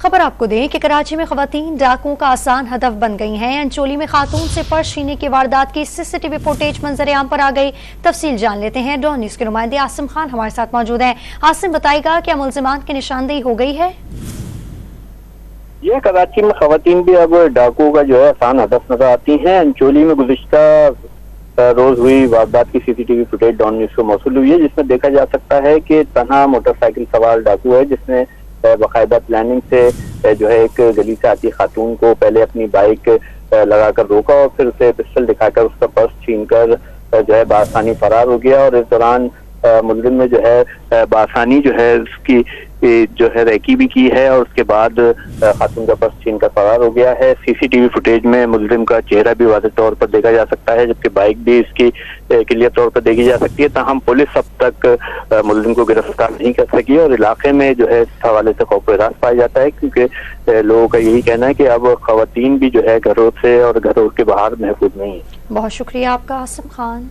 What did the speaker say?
खबर आपको दें कि कराची में खवातीन डाकुओं का आसान हदफ बन गई हैं। अंचोली में खातून से पर्स छीनने की वारदात की सीसीटीवी फुटेज मंजर-ए-आम पर आ गई। तफसील जान लेते हैं। डॉन न्यूज के नुमाइंदे आसिम खान हमारे साथ मौजूद हैं। आसिम, बताएगा क्या मुल्जिमान की निशानदेही हो गई है? यह कराची में खवातीन भी अब डाकुओं का जो है आसान हदफ नजर आती हैं। अंचोली में गुज़िश्ता रोज हुई वारदात की सीसीटीवी फुटेज डॉन न्यूज को मौसूल हुई है, जिसमें देखा जा सकता है कि तन्हा मोटरसाइकिल सवार डाकू है, जिसने बाकायदा प्लानिंग से जो है एक गली से आती खातून को पहले अपनी बाइक लगाकर रोका और फिर उसे पिस्टल दिखाकर उसका पर्स छीनकर जो है बासानी फरार हो गया। और इस दौरान मुलजिम ने जो है बासानी जो है उसकी जो है रेकी भी की है और उसके बाद खातून का पर्स छीन कर फरार हो गया है। सीसीटीवी फुटेज में मुलजिम का चेहरा भी वाज़ेह तौर पर देखा जा सकता है, जबकि बाइक भी इसकी क्लियर तौर पर देखी जा सकती है। ताहम पुलिस अब तक मुलजिम को गिरफ्तार नहीं कर सकी और इलाके में जो है इस हवाले से खौफ रास पाया जाता है, क्योंकि लोगों का यही कहना है कि अब खवातीन भी जो है घरों से और घरों के बाहर महफूज नहीं है। बहुत शुक्रिया आपका आसिम खान।